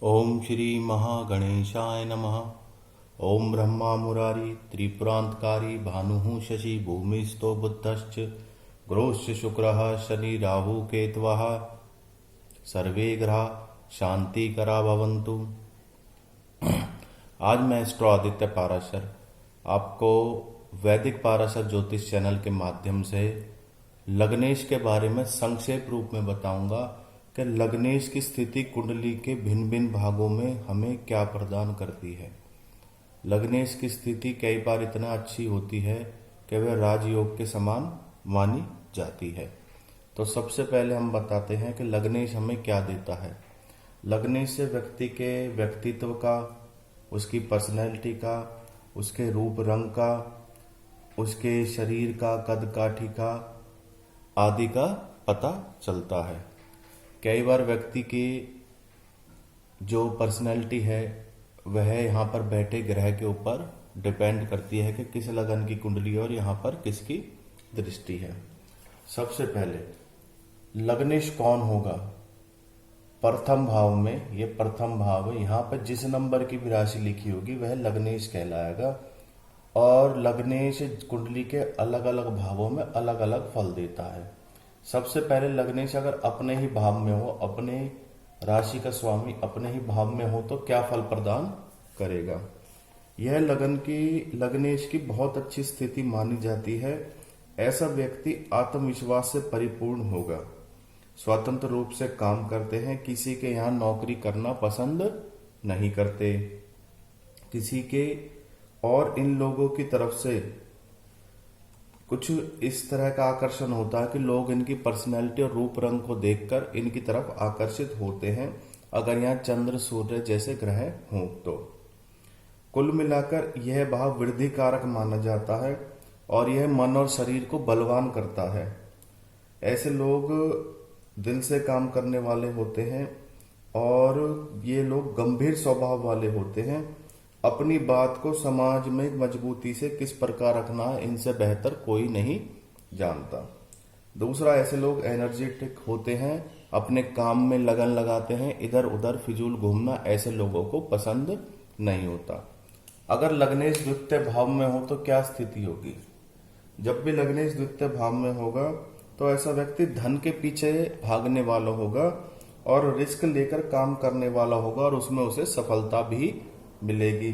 ओम श्री महागणेशाय नमः। ओम ब्रह्मा मुरारी त्रिपुरांतकारी भानु शशि भूमिस्थो बुद्धश्च ग्रोश्च शुक्रः शनि राहु केतवः सर्वे ग्रहा शांतिकरा भवन्तु। आज मैं एस्ट्रो आदित्य पाराशर आपको वैदिक पाराशर ज्योतिष चैनल के माध्यम से लग्नेश के बारे में संक्षेप रूप में बताऊंगा कि लग्नेश की स्थिति कुंडली के भिन्न भिन्न भागों में हमें क्या प्रदान करती है। लग्नेश की स्थिति कई बार इतना अच्छी होती है कि वह राजयोग के समान मानी जाती है। तो सबसे पहले हम बताते हैं कि लग्नेश हमें क्या देता है। लग्नेश से व्यक्ति के व्यक्तित्व का, उसकी पर्सनैलिटी का, उसके रूप रंग का, उसके शरीर का, कद काठी का आदि का पता चलता है। कई बार व्यक्ति की जो पर्सनैलिटी है वह यहाँ पर बैठे ग्रह के ऊपर डिपेंड करती है कि किस लगन की कुंडली और यहाँ पर किसकी दृष्टि है। सबसे पहले लग्नेश कौन होगा? प्रथम भाव में, ये प्रथम भाव है, यहाँ पर जिस नंबर की भी राशि लिखी होगी वह लग्नेश कहलाएगा। और लग्नेश कुंडली के अलग अलग भावों में अलग अलग फल देता है। सबसे पहले लग्नेश अगर अपने ही भाव में हो, अपने राशि का स्वामी अपने ही भाव में हो तो क्या फल प्रदान करेगा? यह लग्नेश की बहुत अच्छी स्थिति मानी जाती है। ऐसा व्यक्ति आत्मविश्वास से परिपूर्ण होगा, स्वतंत्र रूप से काम करते हैं, किसी के यहाँ नौकरी करना पसंद नहीं करते किसी के, और इन लोगों की तरफ से कुछ इस तरह का आकर्षण होता है कि लोग इनकी पर्सनैलिटी और रूप रंग को देखकर इनकी तरफ आकर्षित होते हैं अगर यहाँ चंद्र सूर्य जैसे ग्रह हों तो। कुल मिलाकर यह भाव वृद्धि कारक माना जाता है और यह मन और शरीर को बलवान करता है। ऐसे लोग दिल से काम करने वाले होते हैं और ये लोग गंभीर स्वभाव वाले होते हैं। अपनी बात को समाज में मजबूती से किस प्रकार रखना है इनसे बेहतर कोई नहीं जानता। दूसरा, ऐसे लोग एनर्जेटिक होते हैं, अपने काम में लगन लगाते हैं, इधर उधर फिजूल घूमना ऐसे लोगों को पसंद नहीं होता। अगर लग्नेश द्वितीय भाव में हो तो क्या स्थिति होगी? जब भी लग्नेश द्वितीय भाव में होगा तो ऐसा व्यक्ति धन के पीछे भागने वाला होगा और रिस्क लेकर काम करने वाला होगा और उसमें उसे सफलता भी मिलेगी।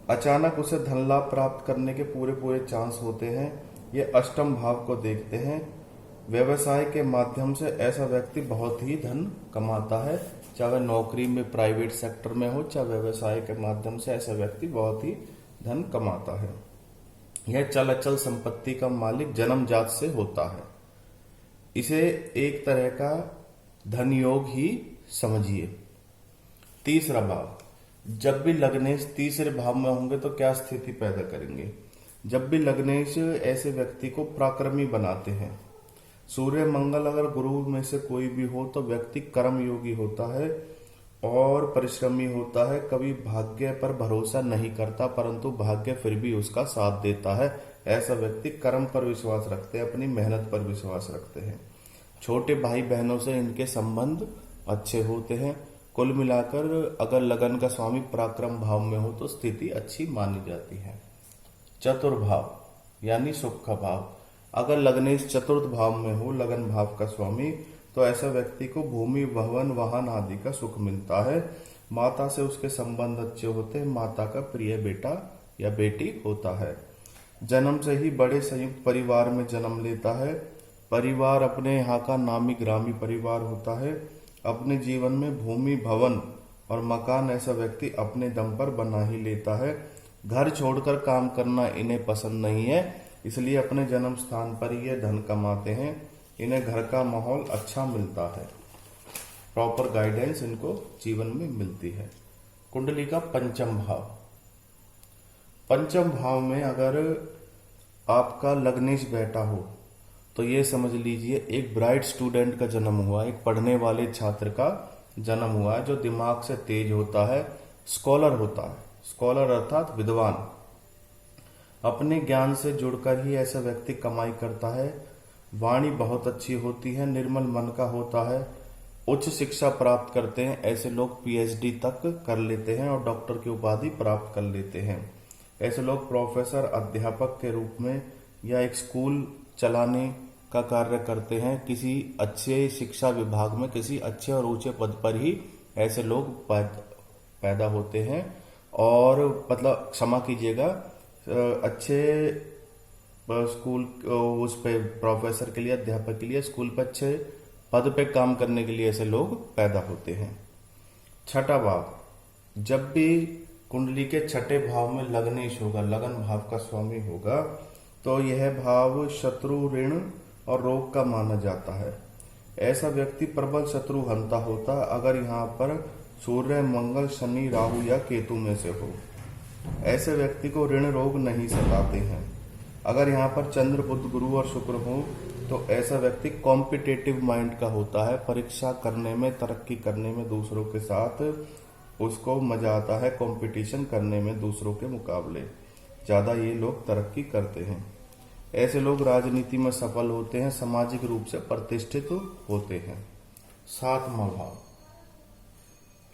अचानक उसे धन लाभ प्राप्त करने के पूरे चांस होते हैं। ये अष्टम भाव को देखते हैं। व्यवसाय के माध्यम से ऐसा व्यक्ति बहुत ही धन कमाता है, चाहे वह नौकरी में प्राइवेट सेक्टर में हो, चाहे व्यवसाय के माध्यम से ऐसा व्यक्ति बहुत ही धन कमाता है। यह चल अचल संपत्ति का मालिक जन्मजात से होता है। इसे एक तरह का धन योग ही समझिए। तीसरा भाव, जब भी लग्नेश तीसरे भाव में होंगे तो क्या स्थिति पैदा करेंगे? जब भी लग्नेश ऐसे व्यक्ति को पराक्रमी बनाते हैं। सूर्य मंगल अगर गुरु में से कोई भी हो तो व्यक्ति कर्म योगी होता है और परिश्रमी होता है। कभी भाग्य पर भरोसा नहीं करता परंतु भाग्य फिर भी उसका साथ देता है। ऐसा व्यक्ति कर्म पर विश्वास रखते हैं, अपनी मेहनत पर विश्वास रखते हैं। छोटे भाई बहनों से इनके संबंध अच्छे होते हैं। कुल मिलाकर अगर लगन का स्वामी पराक्रम भाव में हो तो स्थिति अच्छी मानी जाती है। चतुर्भाव यानी सुख का भाव, अगर लग्नेश चतुर्थ भाव में हो, लगन भाव का स्वामी, तो ऐसा व्यक्ति को भूमि भवन वाहन आदि का सुख मिलता है। माता से उसके संबंध अच्छे होते हैं, माता का प्रिय बेटा या बेटी होता है। जन्म से ही बड़े संयुक्त परिवार में जन्म लेता है। परिवार अपने यहाँ का नामी ग्रामी परिवार होता है। अपने जीवन में भूमि भवन और मकान ऐसा व्यक्ति अपने दम पर बना ही लेता है। घर छोड़कर काम करना इन्हें पसंद नहीं है, इसलिए अपने जन्म स्थान पर ही ये धन कमाते हैं। इन्हें घर का माहौल अच्छा मिलता है, प्रॉपर गाइडेंस इनको जीवन में मिलती है। कुंडली का पंचम भाव, पंचम भाव में अगर आपका लग्नेश बैठा हो तो ये समझ लीजिए एक ब्राइट स्टूडेंट का जन्म हुआ, एक पढ़ने वाले छात्र का जन्म हुआ है जो दिमाग से तेज होता है, स्कॉलर होता है। स्कॉलर अर्थात विद्वान। अपने ज्ञान से जुड़कर ही ऐसा व्यक्ति कमाई करता है। वाणी बहुत अच्छी होती है, निर्मल मन का होता है। उच्च शिक्षा प्राप्त करते हैं, ऐसे लोग पीएचडी तक कर लेते हैं और डॉक्टर की उपाधि प्राप्त कर लेते हैं। ऐसे लोग प्रोफेसर, अध्यापक के रूप में या एक स्कूल चलाने का कार्य करते हैं। किसी अच्छे शिक्षा विभाग में किसी अच्छे और ऊंचे पद पर ही ऐसे लोग पैदा होते हैं। और मतलब क्षमा कीजिएगा, अच्छे स्कूल उस पे प्रोफेसर के लिए, अध्यापक के लिए स्कूल पे अच्छे पद पे काम करने के लिए ऐसे लोग पैदा होते हैं। छठा भाव, जब भी कुंडली के छठे भाव में लग्नेश होगा, लगन भाव का स्वामी होगा, तो यह भाव शत्रु, ऋण और रोग का माना जाता है। ऐसा व्यक्ति प्रबल शत्रु हंता होता है अगर यहाँ पर सूर्य, मंगल, शनि, राहु या केतु में से हो। ऐसे व्यक्ति को ऋण रोग नहीं सताते हैं। अगर यहाँ पर चंद्र, बुध, गुरु और शुक्र हो तो ऐसा व्यक्ति कॉम्पिटेटिव माइंड का होता है। परीक्षा करने में, तरक्की करने में दूसरों के साथ उसको मजा आता है। कंपटीशन करने में दूसरों के मुकाबले ज्यादा ये लोग तरक्की करते हैं। ऐसे लोग राजनीति में सफल होते हैं, सामाजिक रूप से प्रतिष्ठित होते हैं। सातवां भाव,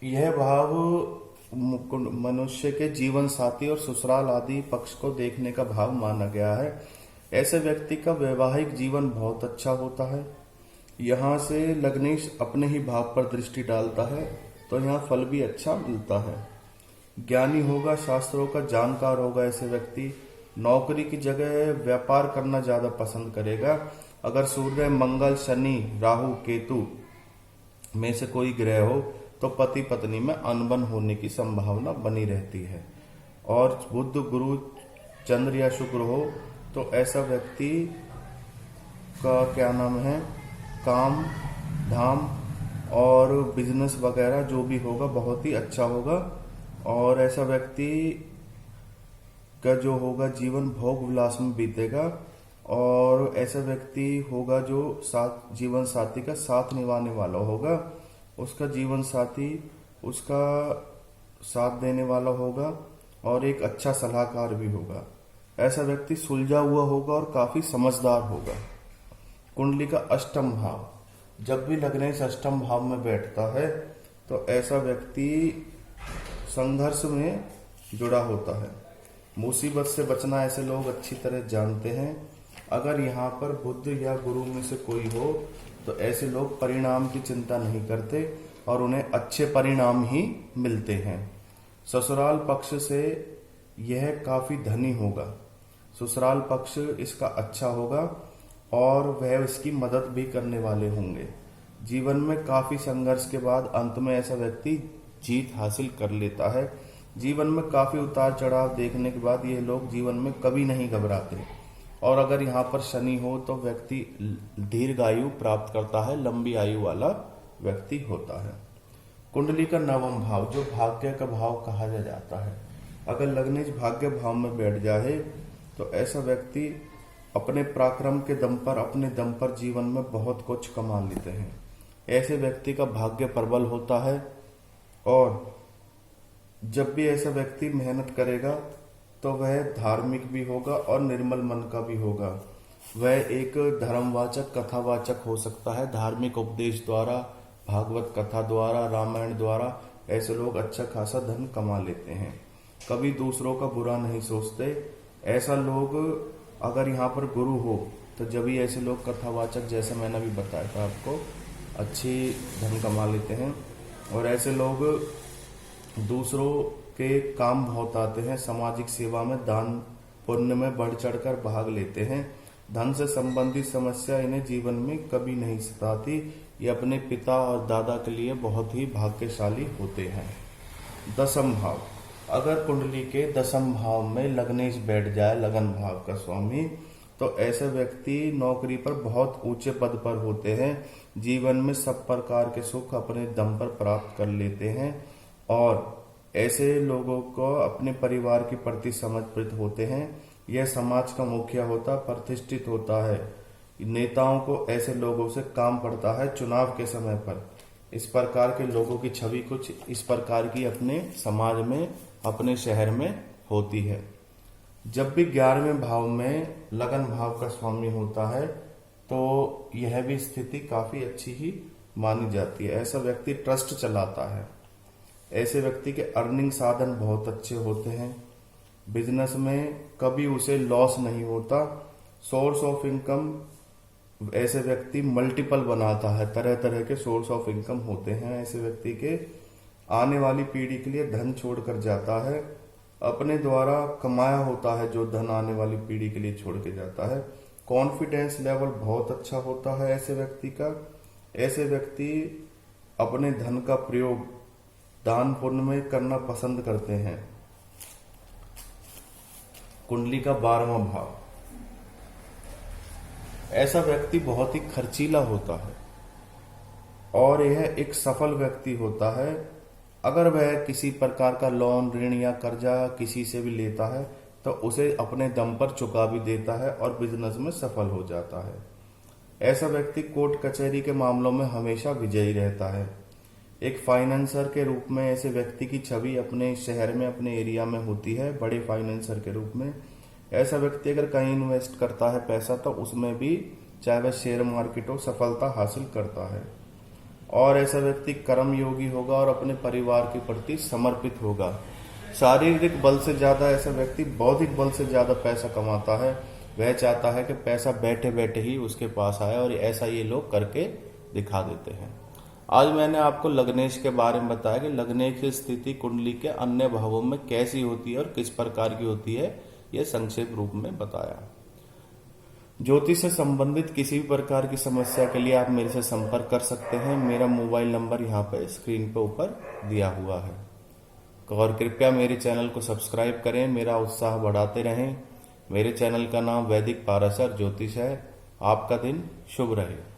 यह भाव मनुष्य के जीवन साथी और ससुराल आदि पक्ष को देखने का भाव माना गया है। ऐसे व्यक्ति का वैवाहिक जीवन बहुत अच्छा होता है। यहाँ से लग्नेश अपने ही भाव पर दृष्टि डालता है तो यहाँ फल भी अच्छा मिलता है। ज्ञानी होगा, शास्त्रों का जानकार होगा। ऐसे व्यक्ति नौकरी की जगह व्यापार करना ज्यादा पसंद करेगा। अगर सूर्य, मंगल, शनि, राहु, केतु में से कोई ग्रह हो तो पति पत्नी में अनबन होने की संभावना बनी रहती है। और बुध, गुरु, चंद्र या शुक्र हो तो ऐसा व्यक्ति का क्या नाम है, काम धाम और बिजनेस वगैरह जो भी होगा बहुत ही अच्छा होगा। और ऐसा व्यक्ति का जो होगा जीवन भोग विलास में बीतेगा। और ऐसा व्यक्ति होगा जो जीवन साथी का साथ निभाने वाला होगा। उसका जीवन साथी उसका साथ देने वाला होगा और एक अच्छा सलाहकार भी होगा। ऐसा व्यक्ति सुलझा हुआ होगा और काफी समझदार होगा। कुंडली का अष्टम भाव, जब भी लग्नेश अष्टम भाव में बैठता है तो ऐसा व्यक्ति संघर्ष में जुड़ा होता है। मुसीबत से बचना ऐसे लोग अच्छी तरह जानते हैं। अगर यहाँ पर बुध या गुरु में से कोई हो तो ऐसे लोग परिणाम की चिंता नहीं करते और उन्हें अच्छे परिणाम ही मिलते हैं। ससुराल पक्ष से यह काफी धनी होगा। ससुराल पक्ष इसका अच्छा होगा और वह इसकी मदद भी करने वाले होंगे। जीवन में काफी संघर्ष के बाद अंत में ऐसा व्यक्ति जीत हासिल कर लेता है। जीवन में काफी उतार चढ़ाव देखने के बाद ये लोग जीवन में कभी नहीं घबराते। और अगर यहाँ पर शनि हो तो व्यक्ति दीर्घायु प्राप्त करता है, लंबी आयु वाला व्यक्ति होता है। कुंडली का नवम भाव, जो भाग्य का भाव कहा जाता है, अगर लग्नेश भाग्य भाव में बैठ जाए तो ऐसा व्यक्ति अपने पराक्रम के दम पर, अपने दम पर जीवन में बहुत कुछ कमा लेते हैं। ऐसे व्यक्ति का भाग्य प्रबल होता है और जब भी ऐसा व्यक्ति मेहनत करेगा तो वह धार्मिक भी होगा और निर्मल मन का भी होगा। वह एक धर्मवाचक, कथावाचक हो सकता है। धार्मिक उपदेश द्वारा, भागवत कथा द्वारा, रामायण द्वारा ऐसे लोग अच्छा खासा धन कमा लेते हैं। कभी दूसरों का बुरा नहीं सोचते। ऐसा लोग अगर यहाँ पर गुरु हो तो जब भी ऐसे लोग कथावाचक, जैसे मैंने अभी बताया था आपको, अच्छी धन कमा लेते हैं। और ऐसे लोग दूसरों के काम बहुत आते हैं। सामाजिक सेवा में, दान पुण्य में बढ़ चढ़कर भाग लेते हैं। धन से संबंधित समस्या इन्हें जीवन में कभी नहीं सताती। ये अपने पिता और दादा के लिए बहुत ही भाग्यशाली होते हैं। दसम भाव, अगर कुंडली के दसम भाव में लग्नेश बैठ जाए, लगन भाव का स्वामी, तो ऐसे व्यक्ति नौकरी पर बहुत ऊंचे पद पर होते हैं। जीवन में सब प्रकार के सुख अपने दम पर प्राप्त कर लेते हैं और ऐसे लोगों को अपने परिवार के प्रति समर्पित होते हैं। यह समाज का मुखिया होता, प्रतिष्ठित होता है। नेताओं को ऐसे लोगों से काम पड़ता है चुनाव के समय पर। इस प्रकार के लोगों की छवि कुछ इस प्रकार की अपने समाज में, अपने शहर में होती है। जब भी 11वें भाव में लगन भाव का स्वामी होता है तो यह भी स्थिति काफी अच्छी ही मानी जाती है। ऐसा व्यक्ति ट्रस्ट चलाता है। ऐसे व्यक्ति के अर्निंग साधन बहुत अच्छे होते हैं। बिजनेस में कभी उसे लॉस नहीं होता। सोर्स ऑफ इनकम ऐसे व्यक्ति मल्टीपल बनाता है। तरह तरह के सोर्स ऑफ इनकम होते हैं। ऐसे व्यक्ति के आने वाली पीढ़ी के लिए धन छोड़कर जाता है। अपने द्वारा कमाया होता है जो धन आने वाली पीढ़ी के लिए छोड़ के जाता है। कॉन्फिडेंस लेवल बहुत अच्छा होता है ऐसे व्यक्ति का। ऐसे व्यक्ति अपने धन का प्रयोग दान पुण्य में करना पसंद करते हैं। कुंडली का 12वां भाव। ऐसा व्यक्ति बहुत ही खर्चीला होता है और यह एक सफल व्यक्ति होता है। अगर वह किसी प्रकार का लोन, ऋण या कर्जा किसी से भी लेता है तो उसे अपने दम पर चुका भी देता है और बिजनेस में सफल हो जाता है। ऐसा व्यक्ति कोर्ट कचहरी के मामलों में हमेशा विजयी रहता है। एक फाइनेंसर के रूप में ऐसे व्यक्ति की छवि अपने शहर में, अपने एरिया में होती है, बड़े फाइनेंसर के रूप में। ऐसा व्यक्ति अगर कहीं इन्वेस्ट करता है पैसा तो उसमें भी, चाहे वह शेयर मार्केट हो, सफलता हासिल करता है। और ऐसा व्यक्ति कर्म योगी होगा और अपने परिवार के प्रति समर्पित होगा। शारीरिक बल से ज्यादा ऐसा व्यक्ति बौद्धिक बल से ज्यादा पैसा कमाता है। वह चाहता है कि पैसा बैठे बैठे ही उसके पास आए और ऐसा ये लोग करके दिखा देते हैं। आज मैंने आपको लग्नेश के बारे में बताया कि लग्नेश की स्थिति कुंडली के अन्य भावों में कैसी होती है और किस प्रकार की होती है, यह संक्षेप रूप में बताया। ज्योतिष से संबंधित किसी भी प्रकार की समस्या के लिए आप मेरे से संपर्क कर सकते हैं। मेरा मोबाइल नंबर यहाँ पे स्क्रीन पे ऊपर दिया हुआ है। और कृपया मेरे चैनल को सब्सक्राइब करें, मेरा उत्साह बढ़ाते रहें। मेरे चैनल का नाम वैदिक पाराशर ज्योतिष है। आपका दिन शुभ रहे।